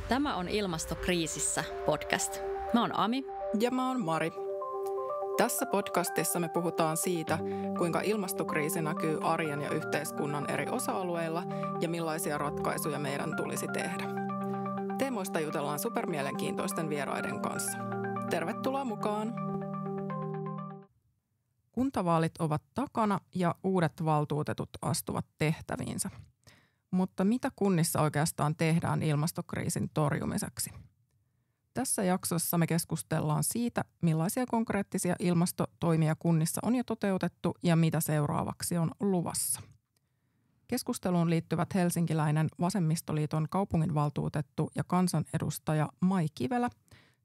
Tämä on Ilmastokriisissä podcast. Mä oon Ami. Ja mä oon Mari. Tässä podcastissa me puhutaan siitä, kuinka ilmastokriisi näkyy arjen ja yhteiskunnan eri osa-alueilla ja millaisia ratkaisuja meidän tulisi tehdä. Teemoista jutellaan supermielenkiintoisten vieraiden kanssa. Tervetuloa mukaan! Kuntavaalit ovat takana ja uudet valtuutetut astuvat tehtäviinsä. Mutta mitä kunnissa oikeastaan tehdään ilmastokriisin torjumiseksi? Tässä jaksossa me keskustellaan siitä, millaisia konkreettisia ilmastotoimia kunnissa on jo toteutettu ja mitä seuraavaksi on luvassa. Keskusteluun liittyvät helsinkiläinen Vasemmistoliiton kaupunginvaltuutettu ja kansanedustaja Mai Kivelä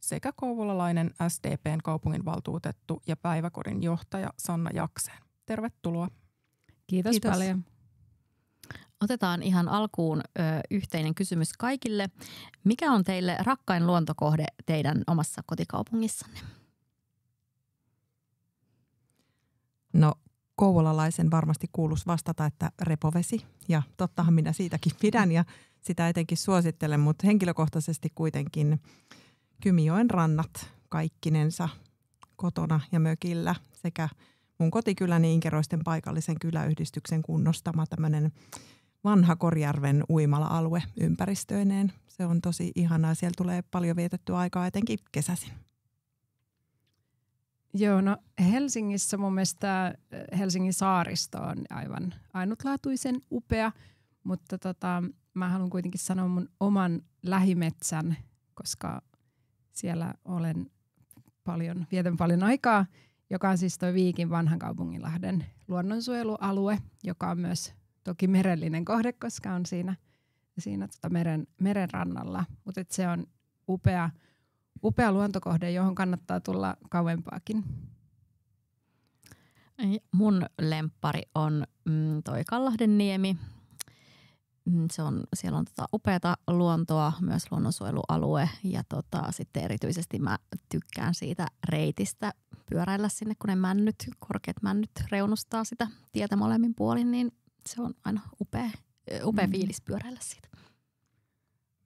sekä kouvolalainen SDP:n kaupunginvaltuutettu ja päiväkodin johtaja Sanna Jakseen. Tervetuloa. Kiitos paljon. Otetaan ihan alkuun yhteinen kysymys kaikille. Mikä on teille rakkain luontokohde teidän omassa kotikaupungissanne? No kouvolalaisen varmasti kuuluisi vastata, että repovesi. Ja tottahan minä siitäkin pidän ja sitä etenkin suosittelen, mutta henkilökohtaisesti kuitenkin Kymijoen rannat kaikkinensa kotona ja mökillä sekä mun kotikyläni Inkeroisten paikallisen kyläyhdistyksen kunnostama tämmöinen vanha Korjärven uimala-alue ympäristöineen. Se on tosi ihanaa. Siellä tulee paljon vietettyä aikaa etenkin kesäisin. Joo, no Helsingissä mun mielestä Helsingin saaristo on aivan ainutlaatuisen upea, mutta mä haluan kuitenkin sanoa mun oman lähimetsän, koska siellä vietän paljon aikaa, joka on siis toi Viikin vanhan kaupunginlahden luonnonsuojelualue, joka on myös toki merellinen kohde, koska on siinä meren rannalla. Mutta se on upea luontokohde, johon kannattaa tulla kauempaakin. Mun lemppari on toi Kallahdenniemi. Siellä on upeata luontoa, myös luonnonsuojelualue ja sitten erityisesti mä tykkään siitä reitistä pyöräillä sinne, kun ne korkeat männyt reunustaa sitä tietä molemmin puolin, niin se on aina upea fiilis pyöräillä siitä.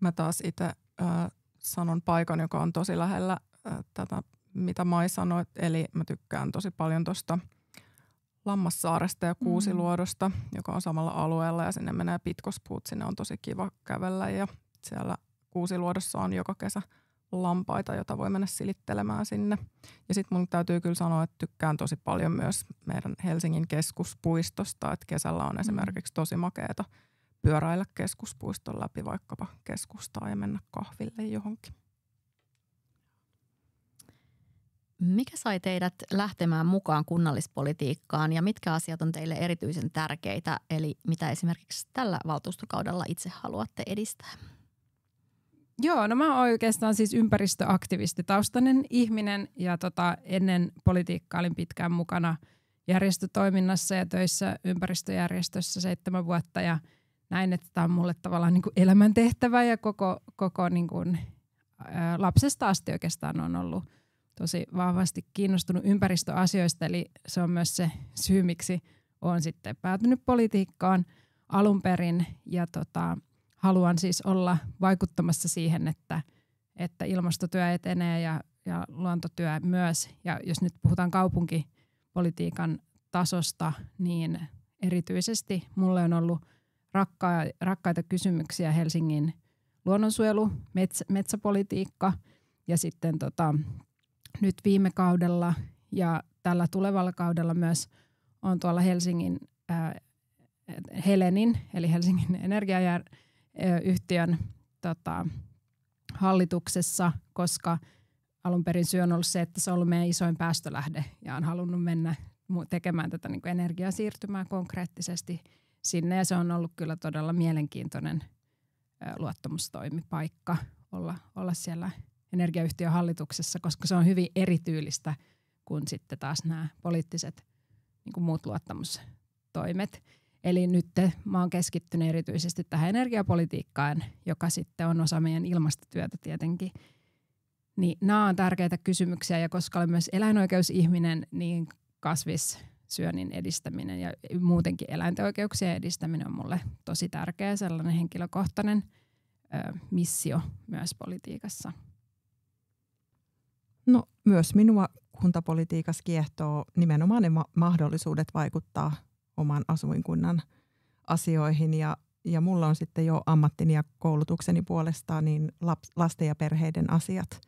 Mä taas itse sanon paikan, joka on tosi lähellä tätä, mitä Mai sanoi, eli mä tykkään tosi paljon tuosta Lammassaaresta ja Kuusiluodosta, joka on samalla alueella ja sinne menee pitkospuut. Sinne on tosi kiva kävellä ja siellä Kuusiluodossa on joka kesä lampaita, jota voi mennä silittelemään sinne. Ja sitten mun täytyy kyllä sanoa, että tykkään tosi paljon myös meidän Helsingin keskuspuistosta, että kesällä on esimerkiksi tosi makeata pyöräillä keskuspuiston läpi vaikkapa keskustaa ja mennä kahville johonkin. Mikä sai teidät lähtemään mukaan kunnallispolitiikkaan ja mitkä asiat on teille erityisen tärkeitä, eli mitä esimerkiksi tällä valtuustokaudella itse haluatte edistää? Joo, no mä oon oikeastaan siis ympäristöaktivistitaustainen ihminen ja ennen politiikkaa olin pitkään mukana järjestötoiminnassa ja töissä ympäristöjärjestössä 7 vuotta ja näin, että tämä on mulle tavallaan niin kuin elämäntehtävä ja koko niin kuin, lapsesta asti oikeastaan on ollut tosi vahvasti kiinnostunut ympäristöasioista, eli se on myös se syy, miksi olen sitten päätynyt politiikkaan alun perin ja haluan siis olla vaikuttamassa siihen, että ilmastotyö etenee ja luontotyö myös. Ja jos nyt puhutaan kaupunkipolitiikan tasosta, niin erityisesti mulle on ollut rakkaita kysymyksiä Helsingin luonnonsuojelu, metsäpolitiikka ja sitten nyt viime kaudella ja tällä tulevalla kaudella myös on tuolla Helsingin Helenin eli Helsingin energiayhtiön hallituksessa, koska alun perin syy on ollut se, että se on ollut meidän isoin päästölähde ja on halunnut mennä tekemään tätä niin kuin energiasiirtymää konkreettisesti sinne ja se on ollut kyllä todella mielenkiintoinen luottamustoimipaikka olla siellä energiayhtiön hallituksessa, koska se on hyvin erityylistä kuin sitten taas nämä poliittiset niin kuin muut luottamustoimet. Eli nyt mä oon keskittynyt erityisesti tähän energiapolitiikkaan, joka sitten on osa meidän ilmastotyötä tietenkin. Niin nämä on tärkeitä kysymyksiä ja koska olen myös eläinoikeusihminen, niin kasvissyönnin edistäminen ja muutenkin eläinten oikeuksien edistäminen on mulle tosi tärkeä sellainen henkilökohtainen missio myös politiikassa. No myös minua kuntapolitiikassa kiehtoo nimenomaan ne mahdollisuudet vaikuttaa oman asuinkunnan asioihin ja mulla on sitten jo ammattini ja koulutukseni puolestaan niin lasten ja perheiden asiat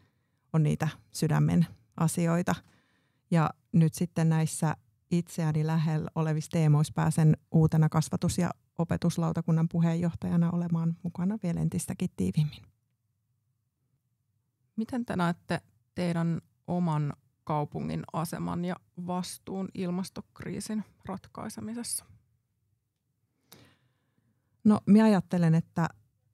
on niitä sydämen asioita. Ja nyt sitten näissä itseäni lähellä olevissa teemoissa pääsen uutena kasvatus- ja opetuslautakunnan puheenjohtajana olemaan mukana vielä entistäkin tiivimmin. Miten te näette teidän oman kaupungin aseman ja vastuun ilmastokriisin ratkaisemisessa? No, minä ajattelen, että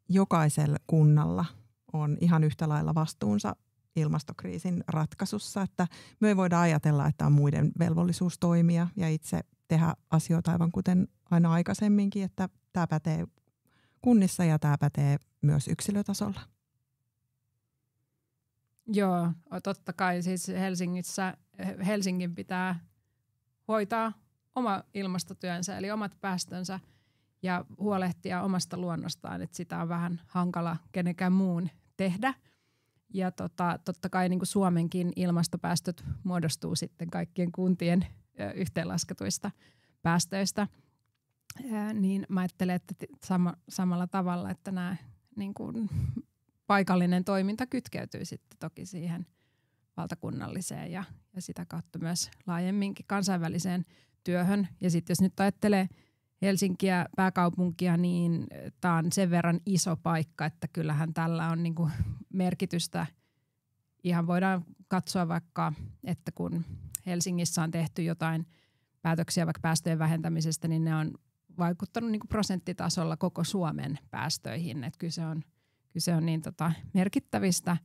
jokaisella kunnalla on ihan yhtä lailla vastuunsa ilmastokriisin ratkaisussa, että me ei voida ajatella, että on muiden velvollisuus toimia ja itse tehdä asioita aivan kuten aina aikaisemminkin, että tämä pätee kunnissa ja tämä pätee myös yksilötasolla. Joo, totta kai siis Helsingin pitää hoitaa oma ilmastotyönsä eli omat päästönsä ja huolehtia omasta luonnostaan, että sitä on vähän hankala kenenkään muun tehdä. Ja totta kai niin kuin Suomenkin ilmastopäästöt muodostuu sitten kaikkien kuntien yhteenlasketuista päästöistä. Niin mä ajattelen, että samalla tavalla, että nämä niin kuin paikallinen toiminta kytkeytyy sitten toki siihen valtakunnalliseen ja sitä kautta myös laajemminkin kansainväliseen työhön. Ja sitten jos nyt ajattelee Helsinkiä pääkaupunkia, niin tämä on sen verran iso paikka, että kyllähän tällä on niinku merkitystä. Ihan voidaan katsoa vaikka, että kun Helsingissä on tehty jotain päätöksiä vaikka päästöjen vähentämisestä, niin ne on vaikuttanut niinku prosenttitasolla koko Suomen päästöihin. Et kyse on niin merkittävistä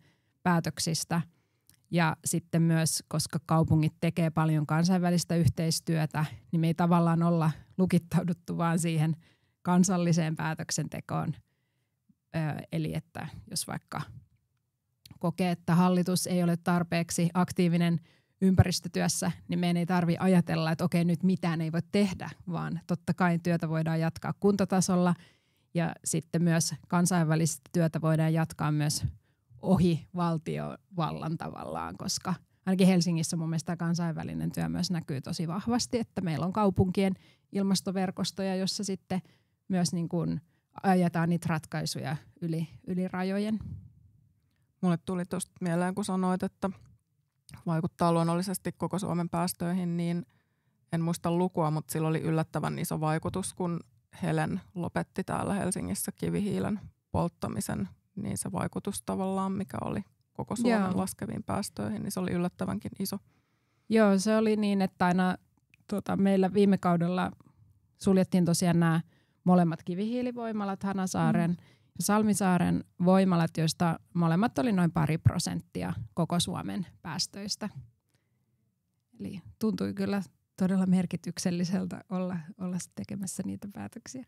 päätöksistä. Ja sitten myös, koska kaupungit tekee paljon kansainvälistä yhteistyötä, niin me ei tavallaan olla lukittauduttu vaan siihen kansalliseen päätöksentekoon. Eli että jos vaikka kokee, että hallitus ei ole tarpeeksi aktiivinen ympäristötyössä, niin meidän ei tarvitse ajatella, että okei, nyt mitään ei voi tehdä, vaan totta kai työtä voidaan jatkaa kuntatasolla ja sitten myös kansainvälistä työtä voidaan jatkaa myös ohi valtiovallan tavallaan, koska ainakin Helsingissä mun mielestä kansainvälinen työ myös näkyy tosi vahvasti, että meillä on kaupunkien ilmastoverkostoja, jossa sitten myös niin kuin ajetaan niitä ratkaisuja yli rajojen. Mulle tuli tuosta mieleen, kun sanoit, että vaikuttaa luonnollisesti koko Suomen päästöihin, niin en muista lukua, mutta sillä oli yllättävän iso vaikutus, kun Helen lopetti täällä Helsingissä kivihiilen polttamisen, niin se vaikutus tavallaan, mikä oli koko Suomen laskeviin päästöihin, niin se oli yllättävänkin iso. Joo, se oli niin, että aina meillä viime kaudella suljettiin tosiaan nämä molemmat kivihiilivoimalat, Hanasaaren ja Salmisaaren voimalat, joista molemmat oli noin 2% koko Suomen päästöistä. Eli tuntui kyllä todella merkitykselliseltä olla tekemässä niitä päätöksiä.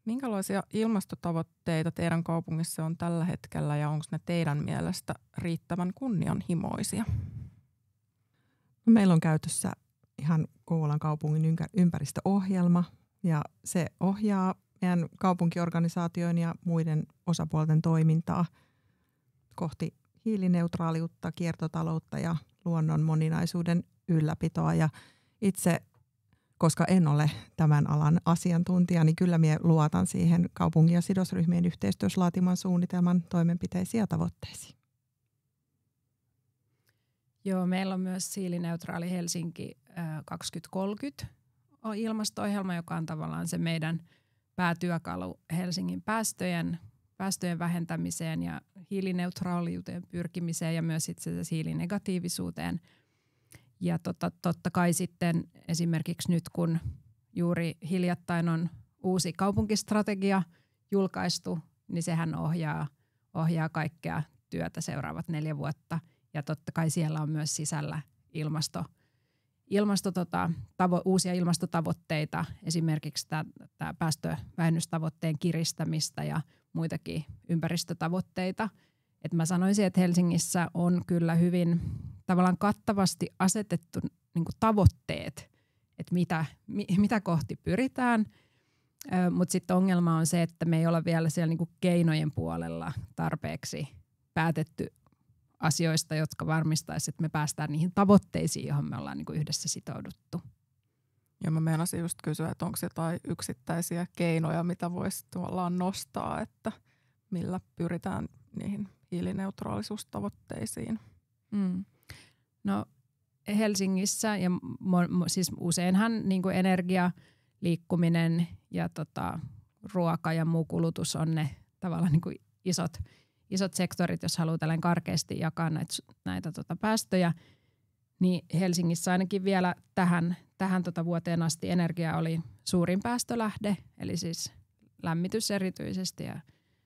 Minkälaisia ilmastotavoitteita teidän kaupungissa on tällä hetkellä ja onko ne teidän mielestä riittävän kunnianhimoisia? No, meillä on käytössä ihan Kouvolan kaupungin ympäristöohjelma ja se ohjaa meidän kaupunkiorganisaation ja muiden osapuolten toimintaa kohti hiilineutraaliutta, kiertotaloutta ja luonnon moninaisuuden ylläpitoa. Ja itse, koska en ole tämän alan asiantuntija, niin kyllä minä luotan siihen kaupungin ja sidosryhmien yhteistyössä laatiman suunnitelman toimenpiteisiin ja tavoitteisiin. Joo, meillä on myös hiilineutraali Helsinki 2030 ilmasto-ohjelma, joka on tavallaan se meidän päätyökalu Helsingin päästöjen vähentämiseen ja hiilineutraaliuteen pyrkimiseen ja myös itse asiassa hiilinegatiivisuuteen. Ja totta kai sitten esimerkiksi nyt, kun juuri hiljattain on uusi kaupunkistrategia julkaistu, niin sehän ohjaa kaikkea työtä seuraavat 4 vuotta. Ja totta kai siellä on myös sisällä uusia ilmastotavoitteita, esimerkiksi tämä päästövähennystavoitteen kiristämistä ja muitakin ympäristötavoitteita. Et mä sanoisin, että Helsingissä on kyllä hyvin tavallaan kattavasti asetettu niin kuin tavoitteet, että mitä kohti pyritään. Mutta sitten ongelma on se, että me ei olla vielä siellä niin kuin keinojen puolella tarpeeksi päätetty asioista, jotka varmistaisivat, että me päästään niihin tavoitteisiin, johon me ollaan niin kuin yhdessä sitouduttu. Ja mä meinasin just kysyä, että onko jotain yksittäisiä keinoja, mitä voisi tavallaan nostaa, että millä pyritään niihin hiilineutraalisuustavoitteisiin. No Helsingissä ja siis useinhan niin kuin energia, liikkuminen ja ruoka ja muu kulutus on ne tavallaan niin kuin isot sektorit, jos haluaa tällainen karkeasti jakaa näitä päästöjä. Niin Helsingissä ainakin vielä tähän vuoteen asti energia oli suurin päästölähde, eli siis lämmitys erityisesti ja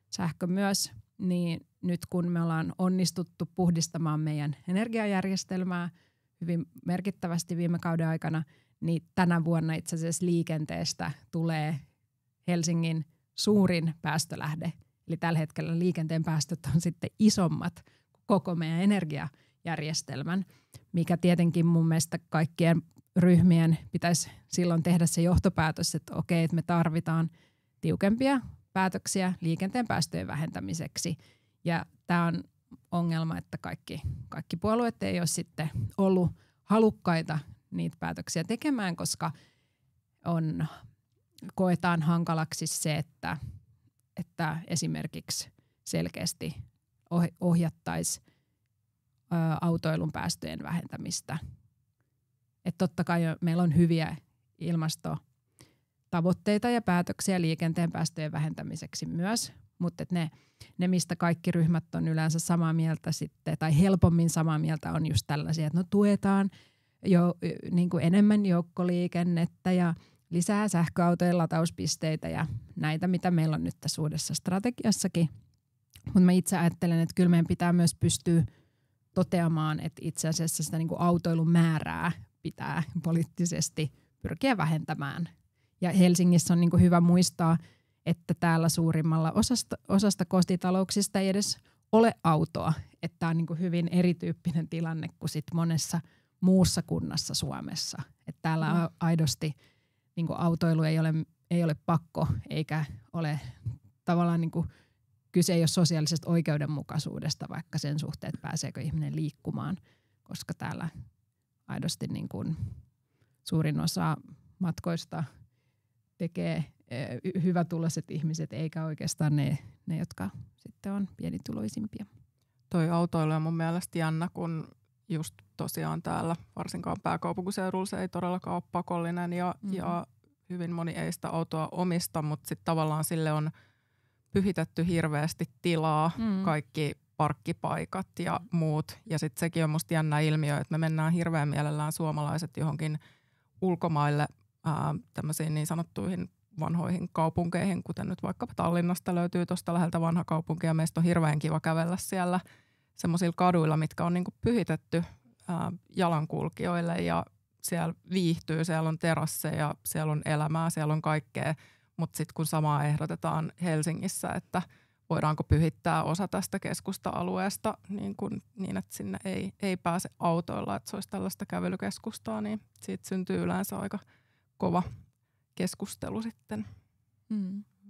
sähkö myös. Niin nyt kun me ollaan onnistuttu puhdistamaan meidän energiajärjestelmää hyvin merkittävästi viime kauden aikana, niin tänä vuonna itse asiassa liikenteestä tulee Helsingin suurin päästölähde. Eli tällä hetkellä liikenteen päästöt on sitten isommat kuin koko meidän energiajärjestelmän, mikä tietenkin mun mielestä kaikkien ryhmien pitäisi silloin tehdä se johtopäätös, että okei, että me tarvitaan tiukempia päätöksiä liikenteen päästöjen vähentämiseksi. Ja tämä on ongelma, että kaikki puolueet ei ole sitten ollut halukkaita niitä päätöksiä tekemään, koska koetaan hankalaksi se, että esimerkiksi selkeästi ohjattaisiin autoilun päästöjen vähentämistä. Että totta kai meillä on hyviä ilmastotavoitteita ja päätöksiä liikenteen päästöjen vähentämiseksi myös, mutta ne, mistä kaikki ryhmät on yleensä samaa mieltä sitten, tai helpommin samaa mieltä, on just tällaisia, että tuetaan niin kuin enemmän joukkoliikennettä ja lisää sähköautojen latauspisteitä ja näitä, mitä meillä on nyt tässä uudessa strategiassakin. Mutta mä itse ajattelen, että kyllä meidän pitää myös pystyä toteamaan, että itse asiassa sitä niin kuin autoilun määrää pitää poliittisesti pyrkiä vähentämään. Ja Helsingissä on niin kuin hyvä muistaa, että täällä suurimmalla osasta kotitalouksista ei edes ole autoa. Että tämä on niin kuin hyvin erityyppinen tilanne kuin sit monessa muussa kunnassa Suomessa. Että täällä aidosti niin kuin autoilu ei ole pakko, eikä ole tavallaan niin kuin kyse ei ole sosiaalisesta oikeudenmukaisuudesta, vaikka sen suhteen, että pääseekö ihminen liikkumaan, koska täällä aidosti niin kuin suurin osa matkoista tekee hyvätuloiset ihmiset, eikä oikeastaan ne, jotka sitten on pienituloisimpia. Toi autoilu on mun mielestä jännä, kun just tosiaan täällä, varsinkaan pääkaupunkiseudulla, se ei todellakaan ole pakollinen ja hyvin moni ei sitä autoa omista, mutta sitten tavallaan sille on pyhitetty hirveästi tilaa, kaikki parkkipaikat ja muut. Ja sitten sekin on musta jännä ilmiö, että me mennään hirveän mielellään suomalaiset johonkin ulkomaille tämmöisiin niin sanottuihin vanhoihin kaupunkeihin, kuten nyt vaikkapa Tallinnasta löytyy tuosta läheltä vanha kaupunki ja meistä on hirveän kiva kävellä siellä semmoisilla kaduilla, mitkä on niinku pyhitetty jalankulkijoille ja siellä viihtyy, siellä on terasseja, siellä on elämää, siellä on kaikkea, mutta sitten kun samaa ehdotetaan Helsingissä, että voidaanko pyhittää osa tästä keskusta-alueesta niin että sinne ei pääse autoilla, että se olisi tällaista kävelykeskustaa, niin siitä syntyy yleensä aika kova keskustelu sitten.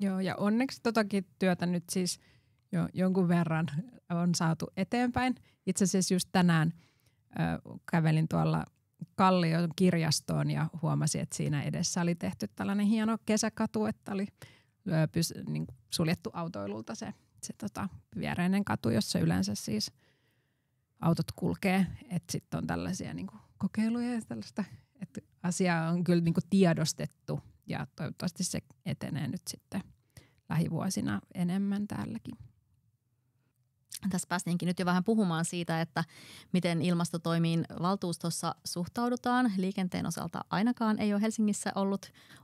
Joo, ja onneksi totakin työtä nyt siis jo jonkun verran on saatu eteenpäin. Itse asiassa just tänään kävelin tuolla Kallion kirjastoon ja huomasin, että siinä edessä oli tehty tällainen hieno kesäkatu, että oli niin suljettu autoilulta se viereinen katu, jossa yleensä siis autot kulkee. Että sitten on tällaisia niin kuin kokeiluja ja tällaista, että asia on kyllä niin kuin tiedostettu ja toivottavasti se etenee nyt sitten lähivuosina enemmän täälläkin. Tässä päästiinkin nyt jo vähän puhumaan siitä, että miten ilmastotoimiin valtuustossa suhtaudutaan. Liikenteen osalta ainakaan ei ole Helsingissä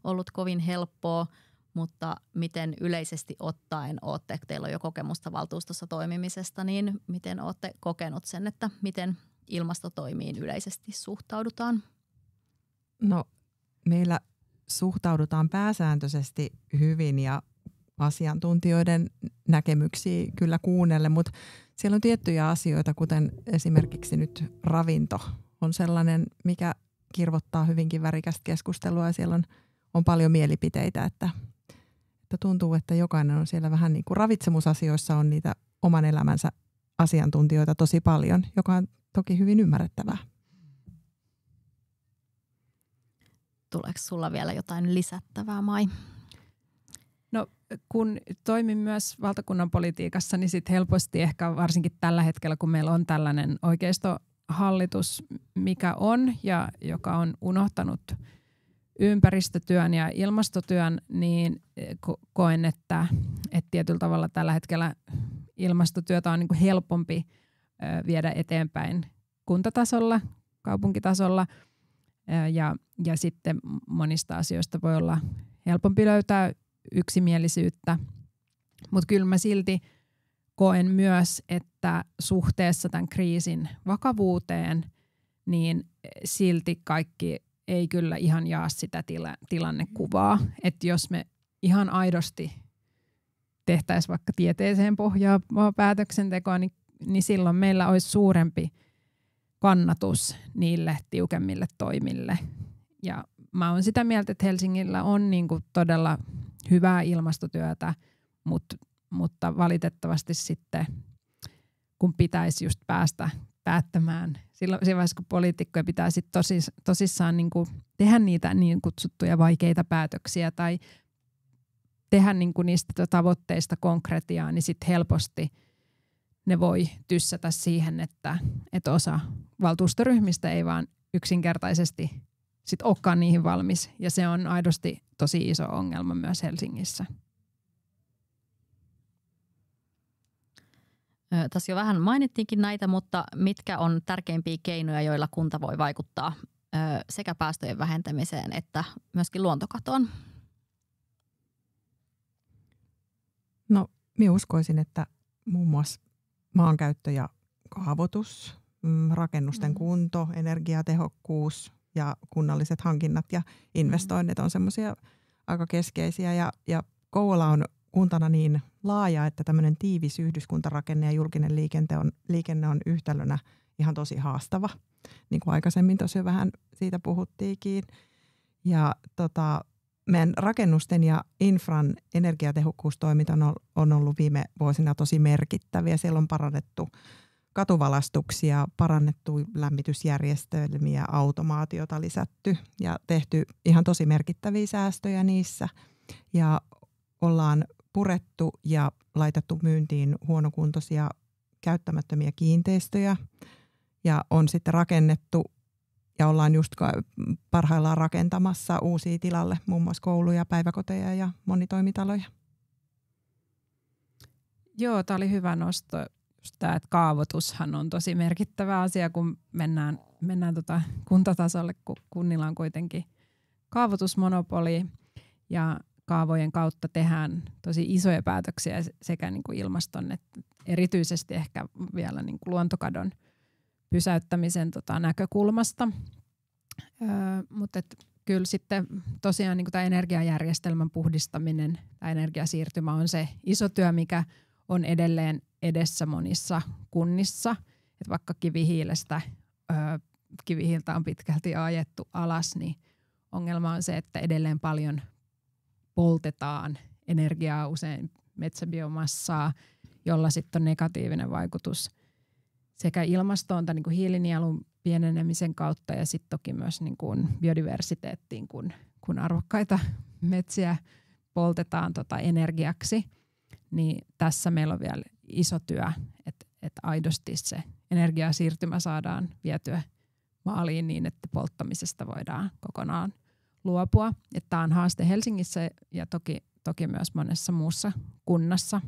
ollut kovin helppoa, mutta miten yleisesti ottaen teillä on jo kokemusta valtuustossa toimimisesta, niin miten olette kokenut sen, että miten ilmastotoimiin yleisesti suhtaudutaan? No meillä suhtaudutaan pääsääntöisesti hyvin ja asiantuntijoiden näkemyksiä kyllä kuunnellen, mutta siellä on tiettyjä asioita, kuten esimerkiksi nyt ravinto on sellainen, mikä kirvottaa hyvinkin värikästä keskustelua ja siellä on paljon mielipiteitä, että tuntuu, että jokainen on siellä vähän niin kuin ravitsemusasioissa on niitä oman elämänsä asiantuntijoita tosi paljon, joka on toki hyvin ymmärrettävää. Tuleeko sulla vielä jotain lisättävää, Mai? No kun toimin myös valtakunnan politiikassa, niin sit helposti ehkä varsinkin tällä hetkellä, kun meillä on tällainen oikeistohallitus, mikä on ja joka on unohtanut ympäristötyön ja ilmastotyön, niin koen, että tietyllä tavalla tällä hetkellä ilmastotyötä on niin kuin helpompi viedä eteenpäin kuntatasolla, kaupunkitasolla ja sitten monista asioista voi olla helpompi löytää yksimielisyyttä, mutta kyllä mä silti koen myös, että suhteessa tämän kriisin vakavuuteen, niin silti kaikki ei kyllä ihan jaa sitä tilannekuvaa. Että jos me ihan aidosti tehtäisiin vaikka tieteeseen pohjaavaa päätöksentekoa, niin silloin meillä olisi suurempi kannatus niille tiukemmille toimille. Ja mä oon sitä mieltä, että Helsingillä on niinku todella hyvää ilmastotyötä, mutta valitettavasti sitten, kun pitäisi just päästä päättämään, silloin vaiheessa, kun poliitikkoja pitää sitten tosissaan niinku tehdä niitä niin kutsuttuja vaikeita päätöksiä tai tehdä niinku niistä tavoitteista konkretiaa, niin sitten helposti ne voi tyssätä siihen, että osa valtuustoryhmistä ei vaan yksinkertaisesti sit olekaan niihin valmis. Ja se on aidosti tosi iso ongelma myös Helsingissä. Tässä jo vähän mainittiinkin näitä, mutta mitkä on tärkeimpiä keinoja, joilla kunta voi vaikuttaa sekä päästöjen vähentämiseen että myöskin luontokatoon? No, minä uskoisin, että muun muassa maankäyttö ja kaavoitus, rakennusten kunto, energiatehokkuus ja kunnalliset hankinnat ja investoinnit on semmoisia aika keskeisiä. Ja Kouvola on kuntana niin laaja, että tämmöinen tiivis yhdyskuntarakenne ja julkinen liikenne on yhtälönä ihan tosi haastava. Niin kuin aikaisemmin tosiaan vähän siitä puhuttiinkin. Ja meidän rakennusten ja infran energiatehokkuustoimit on ollut viime vuosina tosi merkittäviä. Siellä on parannettu katuvalastuksia, parannettu lämmitysjärjestelmiä, automaatiota lisätty ja tehty ihan tosi merkittäviä säästöjä niissä. Ja ollaan purettu ja laitettu myyntiin huonokuntoisia käyttämättömiä kiinteistöjä ja on sitten rakennettu ja ollaan just parhaillaan rakentamassa uusia tilalle, muun muassa kouluja, päiväkoteja ja monitoimitaloja. Joo, tämä oli hyvä nosto. Just tämä, että kaavoitushan on tosi merkittävä asia, kun mennään kuntatasolle, kun kunnilla on kuitenkin kaavoitusmonopoli ja kaavojen kautta tehdään tosi isoja päätöksiä sekä niin kuin ilmaston että erityisesti ehkä vielä niin kuin luontokadon pysäyttämisen näkökulmasta. Mutta kyllä sitten tosiaan niin kuin tämä energiajärjestelmän puhdistaminen, tämä energiasiirtymä on se iso työ, mikä on edelleen edessä monissa kunnissa. Et vaikka kivihiiltä on pitkälti ajettu alas, niin ongelma on se, että edelleen paljon poltetaan energiaa, usein metsäbiomassaa, jolla sitten on negatiivinen vaikutus sekä ilmastoon tai niin kuin hiilinielun pienenemisen kautta ja sitten toki myös niin kuin biodiversiteettiin, kun arvokkaita metsiä poltetaan energiaksi. Niin tässä meillä on vielä iso työ, että aidosti se energiasiirtymä saadaan vietyä maaliin niin, että polttamisesta voidaan kokonaan luopua. Tämä on haaste Helsingissä ja toki myös monessa muussa kunnassa.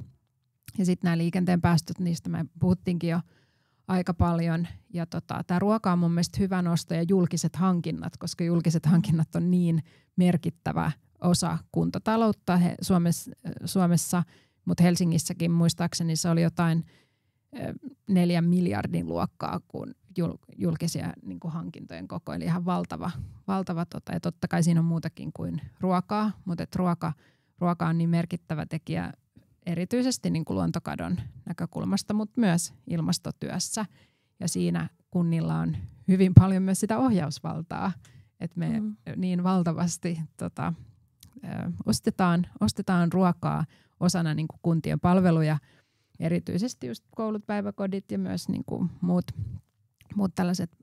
Ja sitten nämä liikenteen päästöt, niistä me puhuttiinkin jo aika paljon. Ja tämä ruoka on mun mielestä hyvä nosto ja julkiset hankinnat, koska julkiset hankinnat on niin merkittävä osa kuntataloutta Suomessa, mutta Helsingissäkin muistaakseni se oli jotain 4 miljardin luokkaa, kun julkisia niin kuin hankintojen koko, eli ihan valtava ja totta kai siinä on muutakin kuin ruokaa, mutta ruoka on niin merkittävä tekijä erityisesti niin kuin luontokadon näkökulmasta, mutta myös ilmastotyössä ja siinä kunnilla on hyvin paljon myös sitä ohjausvaltaa että me niin valtavasti ostetaan ruokaa osana niin kuin kuntien palveluja, erityisesti just koulut, päiväkodit ja myös niin kuin muut tällaiset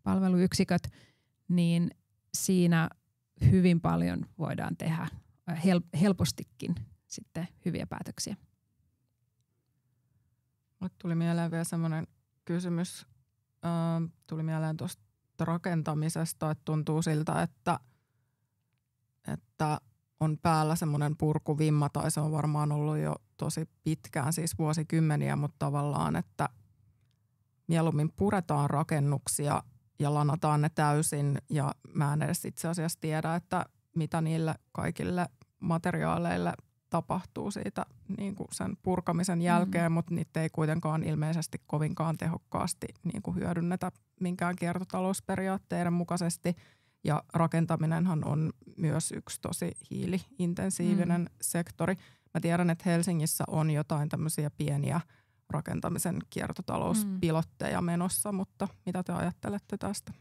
palveluyksiköt, niin siinä hyvin paljon voidaan tehdä helpostikin sitten hyviä päätöksiä. Mulle tuli mieleen vielä semmoinen kysymys. Tuli mieleen tuosta rakentamisesta, että tuntuu siltä, että on päällä semmoinen purkuvimma, tai se on varmaan ollut jo tosi pitkään, siis vuosikymmeniä, mutta tavallaan, että mieluummin puretaan rakennuksia ja lanataan ne täysin, ja mä en edes itse asiassa tiedä, että mitä niille kaikille materiaaleille tapahtuu siitä niin kuin sen purkamisen jälkeen, mutta niitä ei kuitenkaan ilmeisesti kovinkaan tehokkaasti niin kuin hyödynnetä minkään kiertotalousperiaatteiden mukaisesti. Ja rakentaminenhan on myös yksi tosi hiili-intensiivinen sektori. Mä tiedän, että Helsingissä on jotain tämmöisiä pieniä rakentamisen kiertotalouspilotteja menossa, mutta mitä te ajattelette tästä?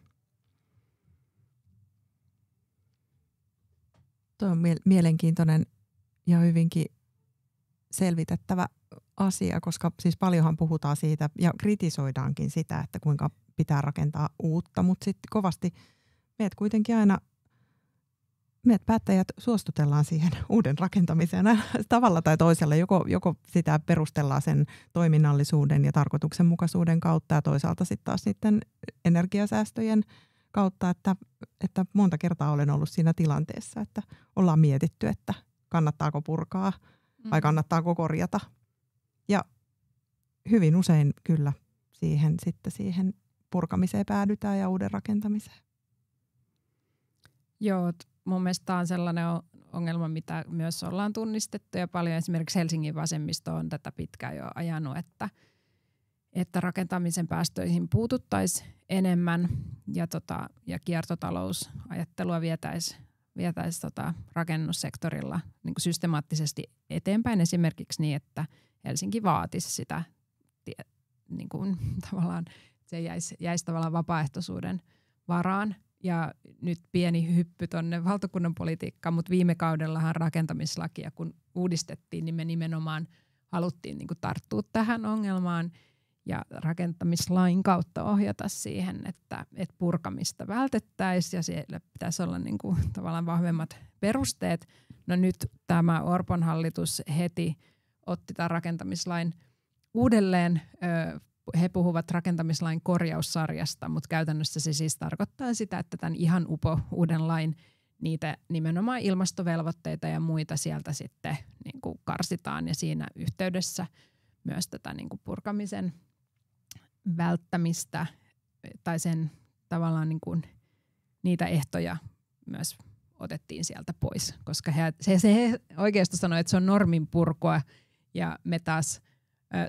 Tuo on mielenkiintoinen ja hyvinkin selvitettävä asia, koska siis paljonhan puhutaan siitä ja kritisoidaankin sitä, että kuinka pitää rakentaa uutta, mutta sitten kovasti meidät päättäjät suostutellaan siihen uuden rakentamiseen tavalla tai toisella. Joko sitä perustellaan sen toiminnallisuuden ja tarkoituksenmukaisuuden kautta ja toisaalta sitten taas niiden energiasäästöjen kautta, että monta kertaa olen ollut siinä tilanteessa, että ollaan mietitty, että kannattaako purkaa vai kannattaako korjata. Ja hyvin usein kyllä siihen purkamiseen päädytään ja uuden rakentamiseen. Joo, mun mielestä tämä on sellainen ongelma, mitä myös ollaan tunnistettu ja paljon esimerkiksi Helsingin vasemmisto on tätä pitkään jo ajanut, että rakentamisen päästöihin puututtaisiin enemmän ja kiertotalousajattelua vietäisi rakennussektorilla niin kuin systemaattisesti eteenpäin esimerkiksi niin, että Helsinki vaatisi sitä niin kuin, tavallaan se jäisi tavallaan vapaaehtoisuuden varaan. Ja nyt pieni hyppy tuonne valtakunnan politiikkaan, mutta viime kaudellahan rakentamislakia kun uudistettiin, niin me nimenomaan haluttiin niin kuin tarttua tähän ongelmaan ja rakentamislain kautta ohjata siihen, että purkamista vältettäisiin ja siellä pitäisi olla niin kuin tavallaan vahvemmat perusteet. No nyt tämä Orpon hallitus heti otti tämän rakentamislain uudelleen. He puhuvat rakentamislain korjaussarjasta, mutta käytännössä se siis tarkoittaa sitä, että tämän ihan uuden lain niitä nimenomaan ilmastovelvoitteita ja muita sieltä sitten niin kuin karsitaan ja siinä yhteydessä myös tätä niin kuin purkamisen välttämistä tai sen tavallaan niin kuin niitä ehtoja myös otettiin sieltä pois, koska he oikeastaan sanoi, että se on normin purkua ja me taas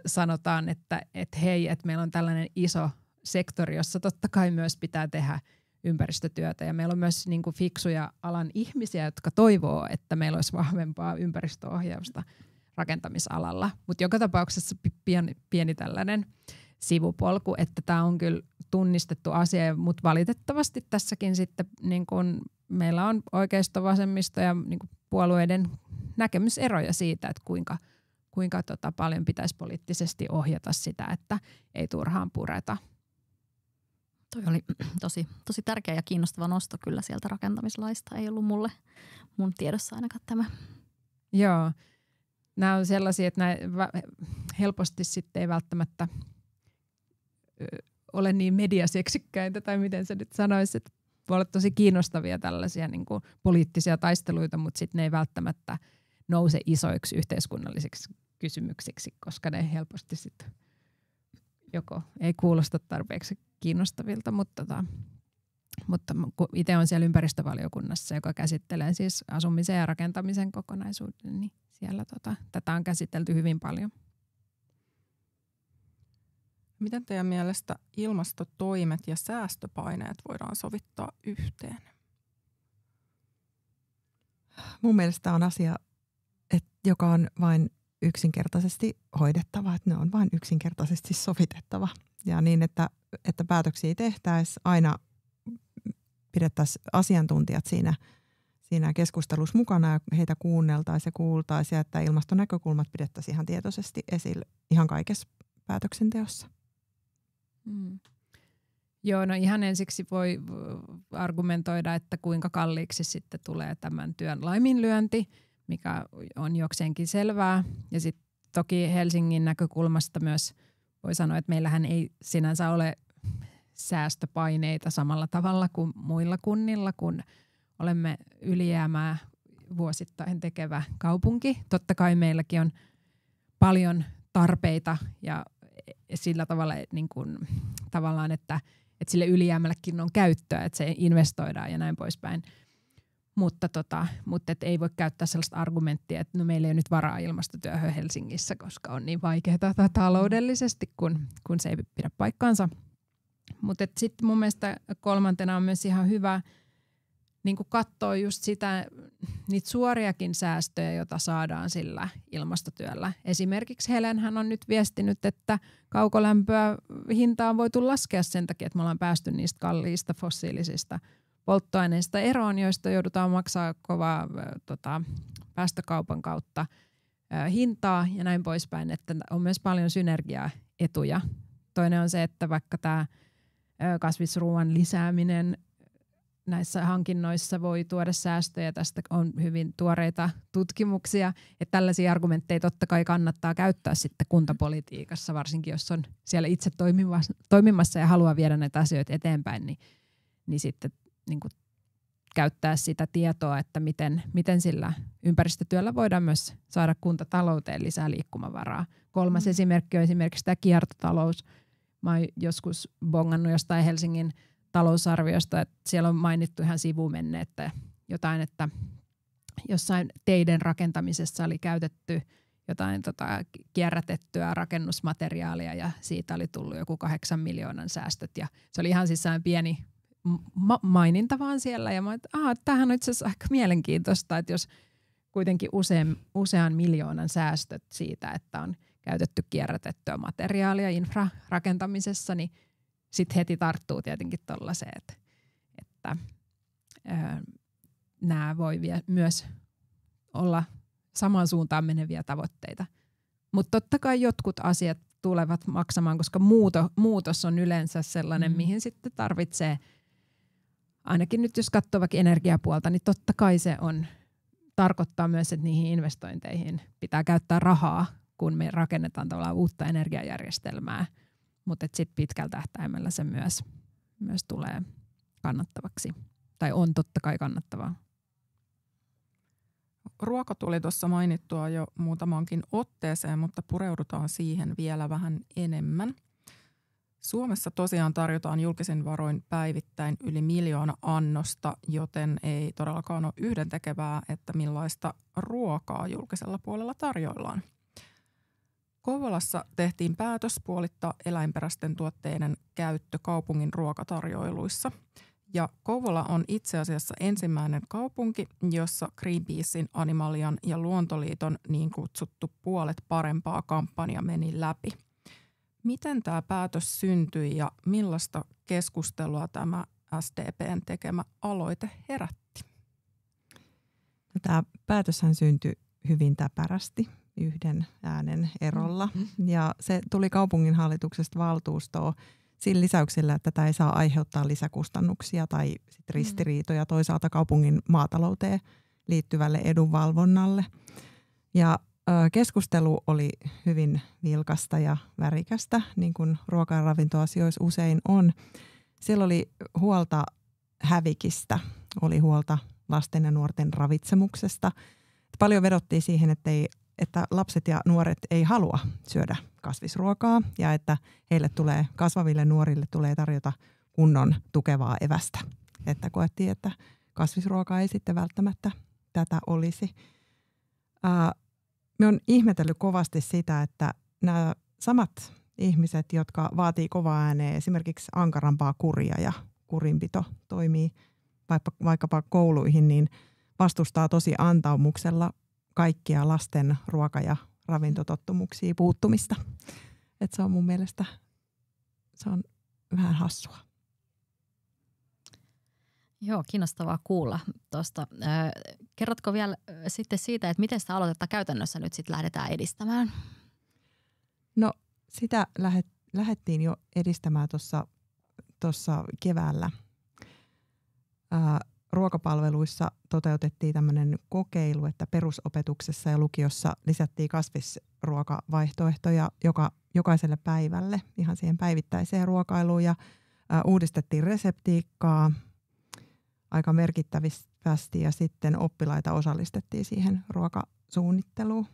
sanotaan, että hei, että meillä on tällainen iso sektori, jossa totta kai myös pitää tehdä ympäristötyötä ja meillä on myös niin kuin fiksuja alan ihmisiä, jotka toivoo, että meillä olisi vahvempaa ympäristöohjausta rakentamisalalla, mutta joka tapauksessa pieni tällainen sivupolku, että tämä on kyllä tunnistettu asia, mutta valitettavasti tässäkin sitten niin kun meillä on oikeisto, vasemmisto ja niin kun puolueiden näkemyseroja siitä, että kuinka paljon pitäisi poliittisesti ohjata sitä, että ei turhaan pureta. Toi oli tosi tärkeä ja kiinnostava nosto kyllä sieltä rakentamislaista. Ei ollut mun tiedossa ainakaan tämä. Joo, nämä on sellaisia, että helposti sitten ei välttämättä ole niin mediaseksikkäitä tai miten se nyt sanoisi, että voi olla tosi kiinnostavia tällaisia niin kuin poliittisia taisteluita, mutta sitten ne ei välttämättä nouse isoiksi yhteiskunnallisiksi kysymyksiksi, koska ne helposti sitten joko ei kuulosta tarpeeksi kiinnostavilta, mutta itse on siellä ympäristövaliokunnassa, joka käsittelee siis asumisen ja rakentamisen kokonaisuuden, niin siellä tätä on käsitelty hyvin paljon. Miten teidän mielestä ilmastotoimet ja säästöpaineet voidaan sovittaa yhteen? Mun mielestä on asia, joka on vain yksinkertaisesti hoidettava, että ne on vain yksinkertaisesti sovitettava. Ja niin, että päätöksiä tehtäisiin aina pidettäisiin asiantuntijat siinä keskustelussa mukana ja heitä kuunneltaisiin ja kuultaisiin ja että ilmastonäkökulmat pidettäisiin ihan tietoisesti esille ihan kaikessa päätöksenteossa. Joo, no ihan ensiksi voi argumentoida, että kuinka kalliiksi sitten tulee tämän työn laiminlyönti, mikä on jokseenkin selvää. Ja sitten toki Helsingin näkökulmasta myös voi sanoa, että meillähän ei sinänsä ole säästöpaineita samalla tavalla kuin muilla kunnilla, kun olemme ylijäämää vuosittain tekevä kaupunki. Totta kai meilläkin on paljon tarpeita ja sillä tavalla niin kuin, tavallaan, että sille ylijäämällekin on käyttöä, että se investoidaan ja näin poispäin. Mutta et ei voi käyttää sellaista argumenttia, että no meillä ei ole nyt varaa ilmastotyöhön Helsingissä, koska on niin vaikeaa taloudellisesti, kun se ei pidä paikkaansa. Mutta sitten mun mielestä kolmantena on myös ihan hyvä niin katsoa just niitä suoriakin säästöjä, joita saadaan sillä ilmastotyöllä. Esimerkiksi Helenhän on nyt viestinyt, että kaukolämpöä hintaa on voitu laskea sen takia, että me ollaan päästy niistä kalliista fossiilisista polttoaineista eroon, joista joudutaan maksaa kovaa päästökaupan kautta hintaa ja näin poispäin, että on myös paljon synergiaetuja. Toinen on se, että vaikka tämä kasvisruoan lisääminen näissä hankinnoissa voi tuoda säästöjä. Tästä on hyvin tuoreita tutkimuksia, että tällaisia argumentteja totta kai kannattaa käyttää sitten kuntapolitiikassa, varsinkin jos on siellä itse toimimassa ja haluaa viedä näitä asioita eteenpäin, niin sitten niin kuin käyttää sitä tietoa, että miten sillä ympäristötyöllä voidaan myös saada kuntatalouteen lisää liikkumavaraa. Kolmas esimerkki on esimerkiksi tämä kiertotalous. Mä oon joskus bongannut jostain Helsingin talousarviosta, että siellä on mainittu ihan sivumenne, että jotain, että jossain teiden rakentamisessa oli käytetty jotain kierrätettyä rakennusmateriaalia ja siitä oli tullut joku 8 miljoonan säästöt ja se oli ihan siis pieni maininta vaan siellä ja mä että tämähän on itse asiassa aika mielenkiintoista, että jos kuitenkin usean miljoonan säästöt siitä, että on käytetty kierrätettyä materiaalia infrarakentamisessa, niin sitten heti tarttuu tietenkin tuollaiseen, että nämä voi myös olla samaan suuntaan meneviä tavoitteita. Mutta totta kai jotkut asiat tulevat maksamaan, koska muutos on yleensä sellainen, mihin sitten tarvitsee, ainakin nyt jos katsoo vaikka energiapuolta, niin totta kai se tarkoittaa myös, että niihin investointeihin pitää käyttää rahaa, kun me rakennetaan tavallaan uutta energiajärjestelmää. Mutta sitten pitkällä tähtäimellä se myös tulee kannattavaksi. Tai on totta kai kannattavaa. Ruoka tuli tuossa mainittua jo muutamankin otteeseen, mutta pureudutaan siihen vielä vähän enemmän. Suomessa tosiaan tarjotaan julkisin varoin päivittäin yli 1 miljoona annosta, joten ei todellakaan ole yhdentekevää, että millaista ruokaa julkisella puolella tarjoillaan. Kouvolassa tehtiin päätös puolittaa eläinperäisten tuotteiden käyttö kaupungin ruokatarjoiluissa. Ja Kouvola on itse asiassa ensimmäinen kaupunki, jossa Greenpeacein, Animalian ja Luontoliiton niin kutsuttu Puolet parempaa -kampanja meni läpi. Miten tämä päätös syntyi ja millaista keskustelua tämä SDP:n tekemä aloite herätti? Tämä päätöshän syntyi hyvin täpärästi, 1 äänen erolla. Ja se tuli kaupunginhallituksesta valtuustoon sillä lisäyksellä, että tämä ei saa aiheuttaa lisäkustannuksia tai sit ristiriitoja toisaalta kaupungin maatalouteen liittyvälle edunvalvonnalle. Ja keskustelu oli hyvin vilkasta ja värikästä, niin kuin ruoka- ja ravintoasioissa usein on. Siellä oli huolta hävikistä, oli huolta lasten ja nuorten ravitsemuksesta. Paljon vedottiin siihen, että lapset ja nuoret ei halua syödä kasvisruokaa ja että kasvaville nuorille tulee tarjota kunnon tukevaa evästä. Että koettiin, että kasvisruoka ei sitten välttämättä tätä olisi. Me on ihmetellyt kovasti sitä, että nämä samat ihmiset, jotka vaatii kovaa ääneen esimerkiksi ankarampaa kuria ja kurinpito toimii vaikkapa kouluihin, niin vastustaa tosi antaumuksella kaikkia lasten ruoka- ja ravintotottumuksia puuttumista. Et se on mun mielestä se on vähän hassua. Joo, kiinnostavaa kuulla tuosta. Kerrotko vielä sitten siitä, että miten sitä aloitetta käytännössä nyt sitten lähdetään edistämään? No sitä lähdettiin jo edistämään tuossa keväällä. Ruokapalveluissa toteutettiin tämmöinen kokeilu, että perusopetuksessa ja lukiossa lisättiin kasvisruokavaihtoehtoja jokaiselle päivälle ihan siihen päivittäiseen ruokailuun ja uudistettiin reseptiikkaa aika merkittävästi ja sitten oppilaita osallistettiin siihen ruokasuunnitteluun.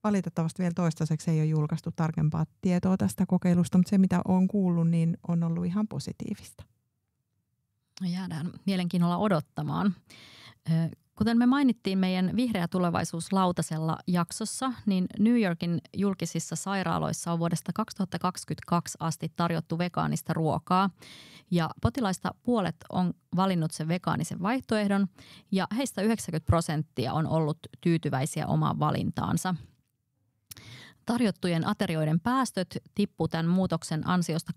Valitettavasti vielä toistaiseksi ei ole julkaistu tarkempaa tietoa tästä kokeilusta, mutta se mitä olen kuullut, niin on ollut ihan positiivista. Jäädään mielenkiinnolla odottamaan. Kuten me mainittiin meidän Vihreä tulevaisuus -lautasella jaksossa, niin New Yorkin julkisissa sairaaloissa on vuodesta 2022 asti tarjottu vegaanista ruokaa. Ja potilaista puolet on valinnut sen vegaanisen vaihtoehdon ja heistä 90% on ollut tyytyväisiä omaan valintaansa. Tarjottujen aterioiden päästöt tippuu tämän muutoksen ansiosta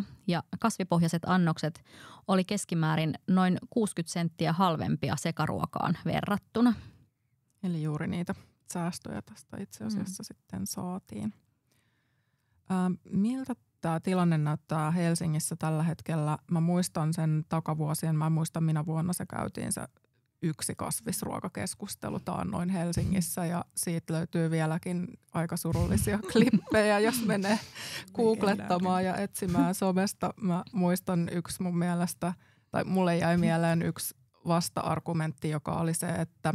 36% ja kasvipohjaiset annokset oli keskimäärin noin 60 senttiä halvempia sekaruokaan verrattuna. Eli juuri niitä säästöjä tästä itse asiassa sitten saatiin. Miltä tämä tilanne näyttää Helsingissä tällä hetkellä? Mä muistan sen takavuosien, mä muistan minä vuonna se käytiin se yksi kasvisruokakeskustelu taannoin Helsingissä ja siitä löytyy vieläkin aika surullisia klippejä, jos menee googlettamaan ja etsimään somesta. Mä muistan yksi mun mielestä, tai mulle jäi mieleen yksi vasta-argumentti, joka oli se, että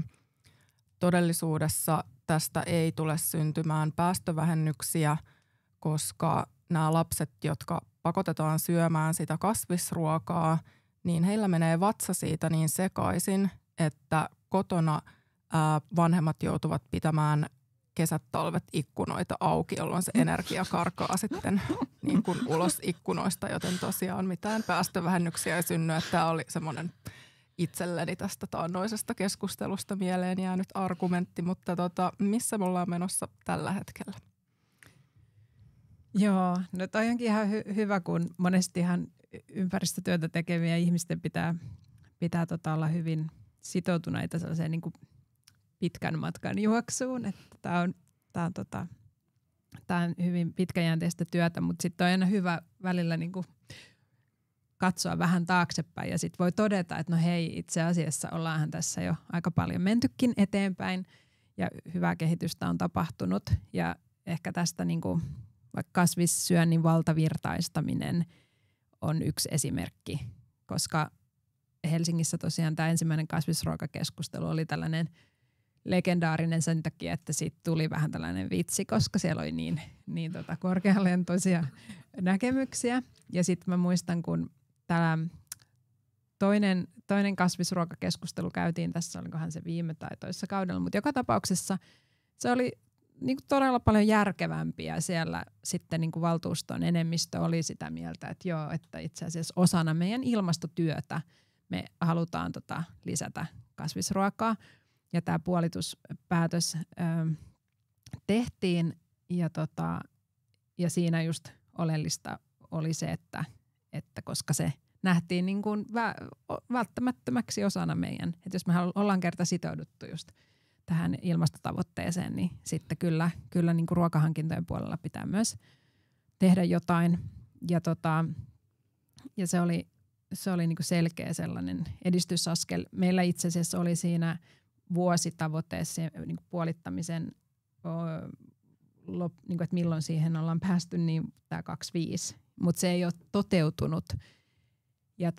todellisuudessa tästä ei tule syntymään päästövähennyksiä, koska nämä lapset, jotka pakotetaan syömään sitä kasvisruokaa, niin heillä menee vatsa siitä niin sekaisin, että kotona vanhemmat joutuvat pitämään kesät, talvet ikkunoita auki, jolloin se energia karkaa sitten niin kuin ulos ikkunoista, joten tosiaan mitään päästövähennyksiä ei synny. Tämä oli semmoinen itselleni tästä taannoisesta keskustelusta mieleen jäänyt argumentti, mutta missä me ollaan menossa tällä hetkellä? Joo, no toi onkin ihan hyvä, kun monestihan ympäristötyötä tekevien ihmisten pitää olla hyvin sitoutuneita sellaiseen niin kuin pitkän matkan juoksuun. Tämä on hyvin pitkäjänteistä työtä, mutta sitten on aina hyvä välillä niin kuin katsoa vähän taaksepäin ja sitten voi todeta, että no hei, itse asiassa ollaanhan tässä jo aika paljon mentykin eteenpäin ja hyvää kehitystä on tapahtunut ja ehkä tästä niin kuin vaikka kasvissyönnin valtavirtaistaminen on yksi esimerkki, koska Helsingissä tosiaan tämä ensimmäinen kasvisruokakeskustelu oli tällainen legendaarinen sen takia, että siitä tuli vähän tällainen vitsi, koska siellä oli niin korkealentoisia näkemyksiä. Ja sitten mä muistan, kun tämä toinen kasvisruokakeskustelu käytiin tässä, olikohan se viime tai toisessa kaudella, mutta joka tapauksessa se oli niin kuin todella paljon järkevämpiä. Siellä sitten niin kuin valtuuston enemmistö oli sitä mieltä, että joo, että itse asiassa osana meidän ilmastotyötä me halutaan lisätä kasvisruokaa. Ja tämä puolituspäätös tehtiin ja siinä just oleellista oli se, että koska se nähtiin niin kuin välttämättömäksi osana meidän, että jos me ollaan kerta sitouduttu just tähän ilmastotavoitteeseen, niin sitten kyllä niin kuin ruokahankintojen puolella pitää myös tehdä jotain. Ja se oli niin kuin selkeä sellainen edistysaskel. Meillä itse asiassa oli siinä vuositavoitteessa niin kuin puolittamisen, niin kuin, että milloin siihen ollaan päästy, niin tämä 25, mutta se ei ole toteutunut. Ja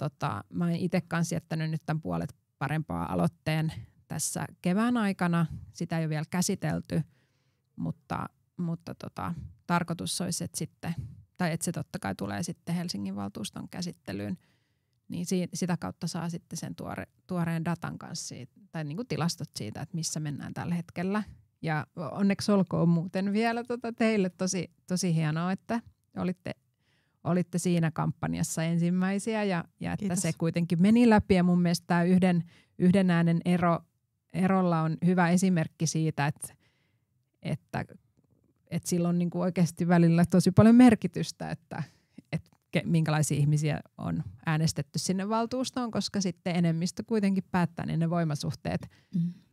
mä oon itse kanssa jättänyt nyt tämän puolet parempaa aloitteen tässä kevään aikana. Sitä ei ole vielä käsitelty, mutta tarkoitus olisi, että se totta kai tulee sitten Helsingin valtuuston käsittelyyn, niin sitä kautta saa sitten sen tuoreen datan kanssa tai niin kuin tilastot siitä, että missä mennään tällä hetkellä. Ja onneksi olkoon muuten vielä teille tosi hienoa, että olitte siinä kampanjassa ensimmäisiä ja että Kiitos. Se kuitenkin meni läpi. Ja mun mielestä tämä yhden äänen erolla on hyvä esimerkki siitä, että sillä on niin kuin oikeasti välillä tosi paljon merkitystä, että minkälaisia ihmisiä on äänestetty sinne valtuustoon, koska sitten enemmistö kuitenkin päättää, niin ne voimasuhteet,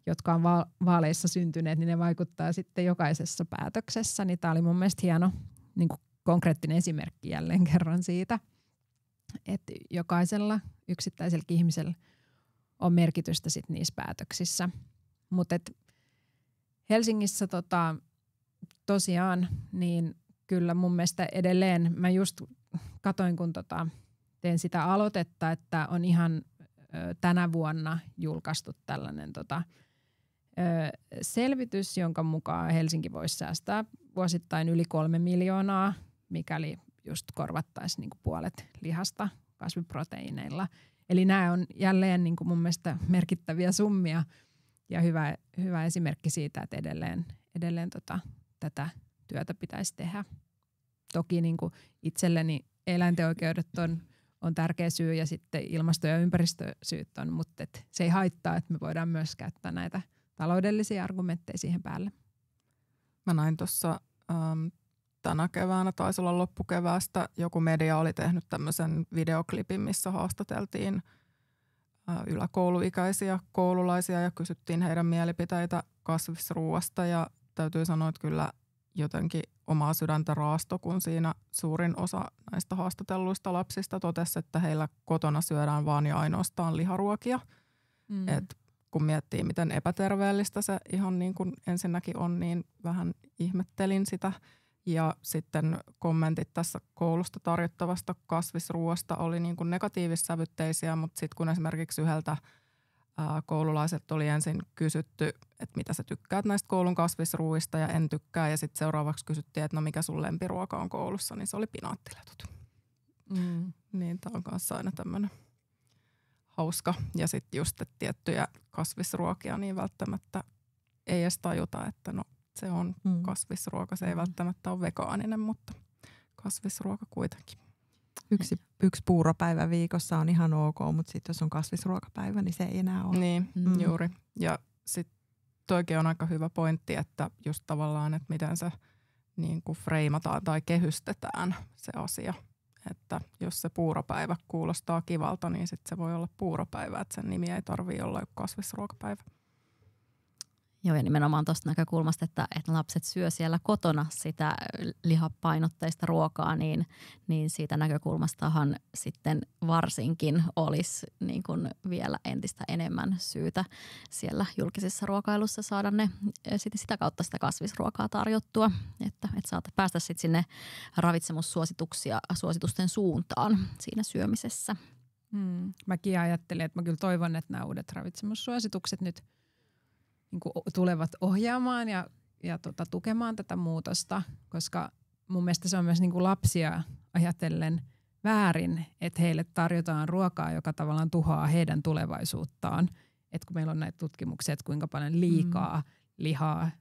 jotka on vaaleissa syntyneet, niin ne vaikuttaa sitten jokaisessa päätöksessä. Niin tämä oli mun mielestä hieno niin kuin konkreettinen esimerkki jälleen kerran siitä, että jokaisella yksittäisellä ihmisellä on merkitystä sit niissä päätöksissä. Mutta Helsingissä tosiaan, niin kyllä mun mielestä edelleen, mä just katoin kun teen sitä aloitetta, että on ihan tänä vuonna julkaistu tällainen selvitys, jonka mukaan Helsinki voisi säästää vuosittain yli 3 miljoonaa, mikäli just korvattaisiin niinku puolet lihasta kasviproteiineilla. Eli nämä on jälleen niinku mun mielestä merkittäviä summia ja hyvä esimerkki siitä, että edelleen tätä työtä pitäisi tehdä. Toki niinku itselleni eläinten oikeudet on tärkeä syy ja sitten ilmasto- ja ympäristösyyt on, mutta se ei haittaa, että me voidaan myös käyttää näitä taloudellisia argumentteja siihen päälle. Mä näin tuossa tänä keväänä, taisi olla loppukeväästä, joku media oli tehnyt tämmöisen videoklipin, missä haastateltiin yläkouluikäisiä koululaisia ja kysyttiin heidän mielipiteitä kasvisruuasta ja täytyy sanoa, että kyllä jotenkin omaa sydäntä raasto, kun siinä suurin osa näistä haastatelluista lapsista totesi, että heillä kotona syödään vaan ja ainoastaan liharuokia. Et kun miettii, miten epäterveellistä se ihan niin kuin ensinnäkin on, niin vähän ihmettelin sitä. Ja sitten kommentit tässä koulusta tarjottavasta kasvisruuasta oli niin kuin negatiivissävytteisiä, mutta sitten kun esimerkiksi yhdeltä koululaiset oli ensin kysytty, että mitä sä tykkäät näistä koulun kasvisruuista ja en tykkää. Ja sitten seuraavaksi kysyttiin, että no mikä sun lempiruoka on koulussa, niin se oli pinaattiletut. Niin tää on kanssa aina tämmöinen hauska. Ja sitten just, että tiettyjä kasvisruokia niin välttämättä ei edes tajuta, että no se on kasvisruoka. Se ei välttämättä ole vegaaninen, mutta kasvisruoka kuitenkin. Yksi puuropäivä viikossa on ihan ok, mutta sitten jos on kasvisruokapäivä, niin se ei enää ole. Niin, juuri. Ja sitten toikin on aika hyvä pointti, että just tavallaan, että miten se niin kuin freimataan tai kehystetään se asia. Että jos se puuropäivä kuulostaa kivalta, niin sitten se voi olla puuropäivä, että sen nimi ei tarvitse olla kasvisruokapäivä. Joo, ja nimenomaan tuosta näkökulmasta, että lapset syö siellä kotona sitä lihapainotteista ruokaa, niin siitä näkökulmastahan sitten varsinkin olisi niin kuin vielä entistä enemmän syytä siellä julkisessa ruokailussa saada ne sitä kautta sitä kasvisruokaa tarjottua, että saat päästä sitten sinne ravitsemussuositusten suuntaan siinä syömisessä. Mäkin ajattelin, että mä kyllä toivon, että nämä uudet ravitsemussuositukset nyt niin kuin tulevat ohjaamaan ja tukemaan tätä muutosta, koska mun mielestä se on myös niin kuin lapsia ajatellen väärin, että heille tarjotaan ruokaa, joka tavallaan tuhoaa heidän tulevaisuuttaan. Et kun meillä on näitä tutkimuksia, että kuinka paljon liikaa lihaa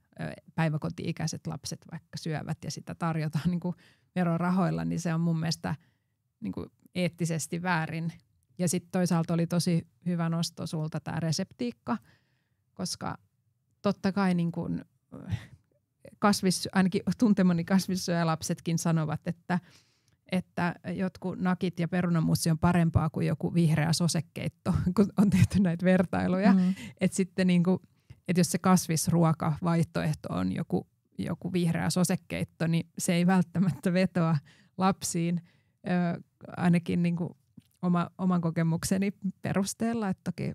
päiväkoti-ikäiset lapset vaikka syövät ja sitä tarjotaan niin kuin verorahoilla, niin se on mun mielestä niin kuin eettisesti väärin. Ja sitten toisaalta oli tosi hyvä nosto sulta tämä reseptiikka, koska totta kai niin kuin ainakin tuntemani kasvissyöjälapsetkin sanovat, että jotkut nakit ja perunamussi on parempaa kuin joku vihreä sosekeitto, kun on tehty näitä vertailuja. Että sitten niin kuin, että jos se kasvisruokavaihtoehto on joku vihreä sosekeitto, niin se ei välttämättä vetoa lapsiin, ainakin niin kuin oman kokemukseni perusteella, että toki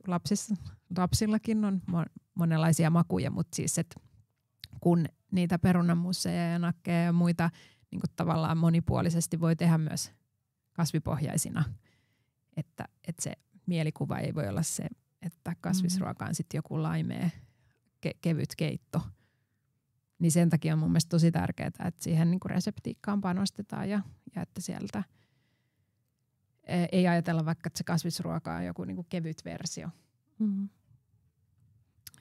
lapsillakin on monenlaisia makuja, mutta siis, että kun niitä perunamusseja ja nakkeja ja muita niin kuin tavallaan monipuolisesti voi tehdä myös kasvipohjaisina, että se mielikuva ei voi olla se, että kasvisruoka on sitten joku laimea kevyt keitto. Niin sen takia on mun mielestä tosi tärkeää, että siihen niin kuin reseptiikkaan panostetaan ja että sieltä ei ajatella vaikka, että se kasvisruoka on joku niin kuin kevyt versio.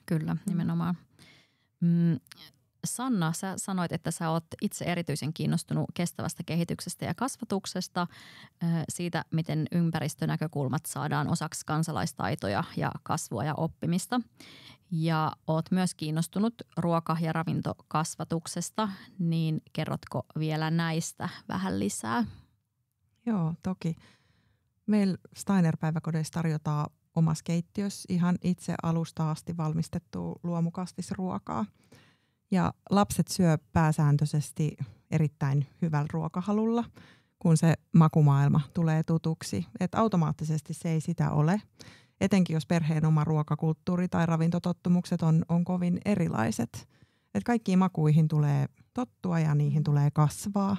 Kyllä, nimenomaan. Sanna, sä sanoit, että sä oot itse erityisen kiinnostunut kestävästä kehityksestä ja kasvatuksesta, siitä, miten ympäristönäkökulmat saadaan osaksi kansalaistaitoja ja kasvua ja oppimista. Ja oot myös kiinnostunut ruoka- ja ravintokasvatuksesta, niin kerrotko vielä näistä vähän lisää? Joo, toki. Meillä Steiner-päiväkodeissa tarjotaan omassa keittiössä ihan itse alusta asti valmistettua luomukastisruokaa. Ja lapset syö pääsääntöisesti erittäin hyvällä ruokahalulla, kun se makumaailma tulee tutuksi. Et automaattisesti se ei sitä ole, etenkin jos perheen oma ruokakulttuuri tai ravintotottumukset on kovin erilaiset. Et kaikkiin makuihin tulee tottua ja niihin tulee kasvaa.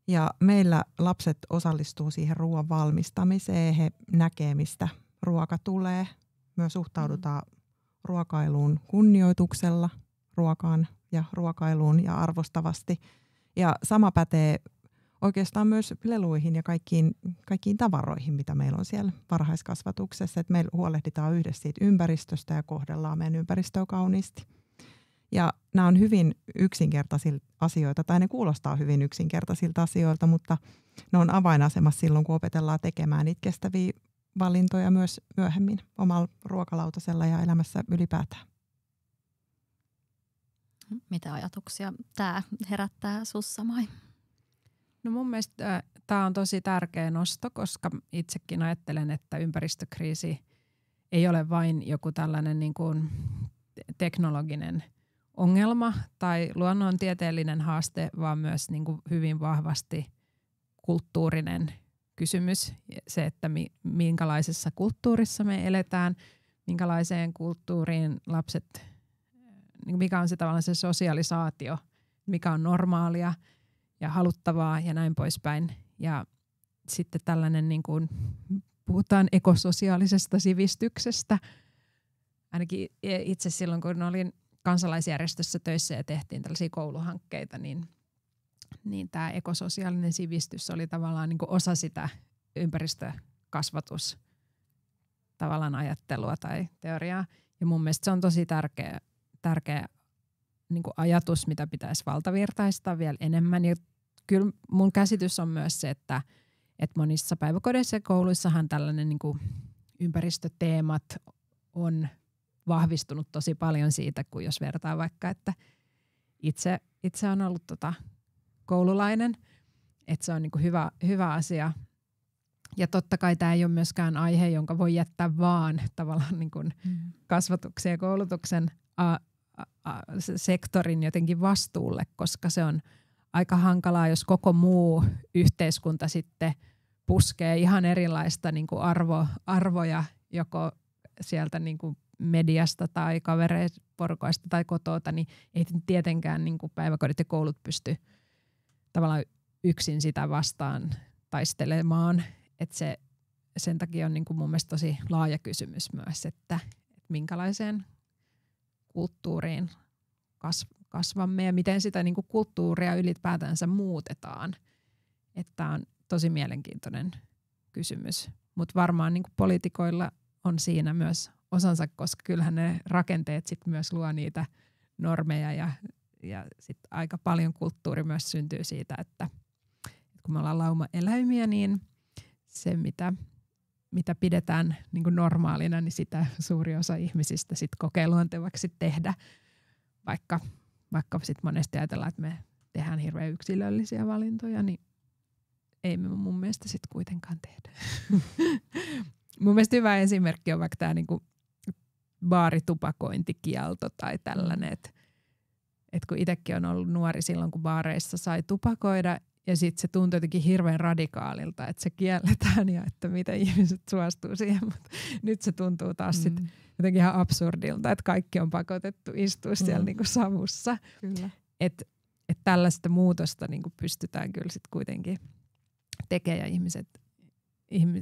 Ja meillä lapset osallistuu siihen ruoan valmistamiseen, he näkee mistä ruoka tulee. Myös suhtaudutaan ruokailuun kunnioituksella, ruokaan ja ruokailuun ja arvostavasti. Ja sama pätee oikeastaan myös leluihin ja kaikkiin tavaroihin, mitä meillä on siellä varhaiskasvatuksessa. Että meillä huolehditaan yhdessä siitä ympäristöstä ja kohdellaan meidän ympäristöä kauniisti. Ja nämä on hyvin yksinkertaisia asioita, tai ne kuulostaa hyvin yksinkertaisilta asioilta, mutta ne on avainasemassa silloin, kun opetellaan tekemään niitä kestäviä valintoja myös myöhemmin omalla ruokalautasella ja elämässä ylipäätään. Mitä ajatuksia tämä herättää sussa, Mai? No mun mielestä tämä on tosi tärkeä nosto, koska itsekin ajattelen, että ympäristökriisi ei ole vain joku tällainen niin kuin teknologinen ongelma tai luonnontieteellinen haaste, vaan myös niin kuin hyvin vahvasti kulttuurinen kysymys. Se, että minkälaisessa kulttuurissa me eletään, minkälaiseen kulttuuriin lapset, mikä on se tavallaan se sosialisaatio, mikä on normaalia ja haluttavaa ja näin poispäin. Ja sitten tällainen, niin kuin puhutaan ekososiaalisesta sivistyksestä. Ainakin itse silloin, kun olin kansalaisjärjestössä töissä ja tehtiin tällaisia kouluhankkeita, niin tämä ekososiaalinen sivistys oli tavallaan niin kuin osa sitä ympäristökasvatus tavallaan ajattelua tai teoriaa. Ja mun mielestä se on tosi tärkeä niin kuin ajatus, mitä pitäisi valtavirtaistaa vielä enemmän. Ja kyllä mun käsitys on myös se, että monissa päiväkodeissa ja kouluissahan tällainen niin kuin ympäristöteemat on vahvistunut tosi paljon siitä, kun jos vertaa vaikka, että itse on ollut koululainen, että se on niin kuin hyvä asia. Ja totta kai tämä ei ole myöskään aihe, jonka voi jättää vaan tavallaan niin kuin kasvatuksen ja koulutuksen sektorin jotenkin vastuulle, koska se on aika hankalaa, jos koko muu yhteiskunta sitten puskee ihan erilaista niin kuin arvoja joko sieltä niin kuin mediasta tai kavereista tai kotoa, niin ei tietenkään niin kuin päiväkodit ja koulut pysty tavallaan yksin sitä vastaan taistelemaan. Että sen takia on niin kuin mun mielestä tosi laaja kysymys myös, että minkälaiseen kulttuuriin kasvamme ja miten sitä niin kuin kulttuuria ylipäätänsä muutetaan. Että on tosi mielenkiintoinen kysymys, mutta varmaan niin kuin poliitikoilla on siinä myös osansa, koska kyllähän ne rakenteet sit myös luo niitä normeja ja sit aika paljon kulttuuri myös syntyy siitä, että kun me ollaan laumaeläimiä, niin se mitä pidetään niin kuin normaalina, niin sitä suuri osa ihmisistä sit kokee luontevaksi tehdä, vaikka sit monesti ajatellaan, että me tehdään hirveän yksilöllisiä valintoja, niin ei me mun mielestä sit kuitenkaan tehdä. Mun mielestä hyvä esimerkki on vaikka tämä niinku baaritupakointikielto tai tällainen, että kun itsekin on ollut nuori silloin, kun baareissa sai tupakoida ja sitten se tuntui jotenkin hirveän radikaalilta, että se kielletään ja että mitä ihmiset suostuu siihen, mutta nyt se tuntuu taas sitten jotenkin ihan absurdilta, että kaikki on pakotettu istua siellä niinku savussa. Että tällaista muutosta niinku pystytään kyllä sitten kuitenkin tekemään ja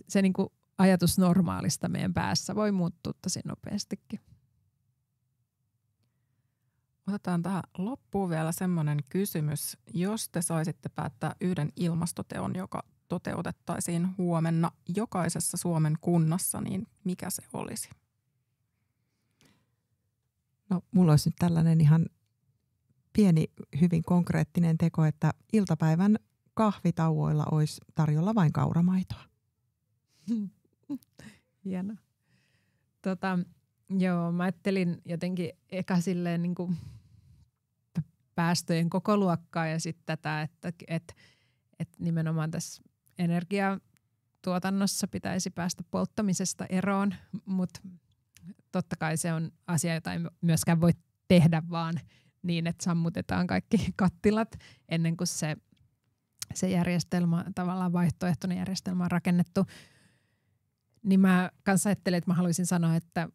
se niinku ajatus normaalista meidän päässä voi muuttua tosi nopeastikin. Otetaan tähän loppuun vielä semmoinen kysymys. Jos te saisitte päättää yhden ilmastoteon, joka toteutettaisiin huomenna jokaisessa Suomen kunnassa, niin mikä se olisi? No, mulla olisi nyt tällainen ihan pieni, hyvin konkreettinen teko, että iltapäivän kahvitauoilla olisi tarjolla vain kauramaitoa. Hienoa. Joo, mä ajattelin jotenkin eka silleen niin kuin päästöjen kokoluokkaa ja sitten tätä, että nimenomaan tässä energiatuotannossa pitäisi päästä polttamisesta eroon, mutta totta kai se on asia, jota ei myöskään voi tehdä vaan niin, että sammutetaan kaikki kattilat ennen kuin se järjestelmä, tavallaan vaihtoehtoinen järjestelmä on rakennettu. Niin mä kanssa ajattelin, että mä haluaisin sanoa, että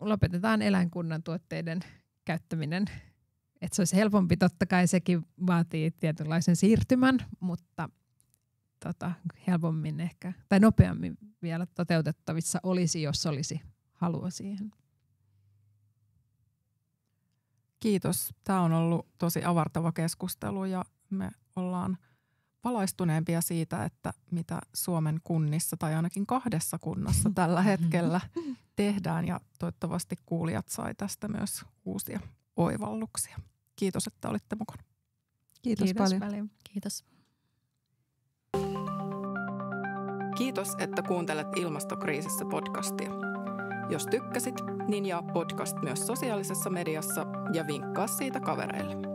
lopetetaan eläinkunnan tuotteiden käyttäminen. Että se olisi helpompi, totta kai sekin vaatii tietynlaisen siirtymän, mutta helpommin ehkä, tai nopeammin vielä toteutettavissa olisi, jos olisi halua siihen. Kiitos. Tämä on ollut tosi avartava keskustelu ja me ollaan valaistuneempia siitä, että mitä Suomen kunnissa tai ainakin 2 kunnassa tällä hetkellä tehdään ja toivottavasti kuulijat sai tästä myös uusia oivalluksia. Kiitos, että olitte mukana. Kiitos paljon. Kiitos. Kiitos, että kuuntelet Ilmastokriisissä podcastia. Jos tykkäsit, niin jaa podcast myös sosiaalisessa mediassa ja vinkkaa siitä kavereille.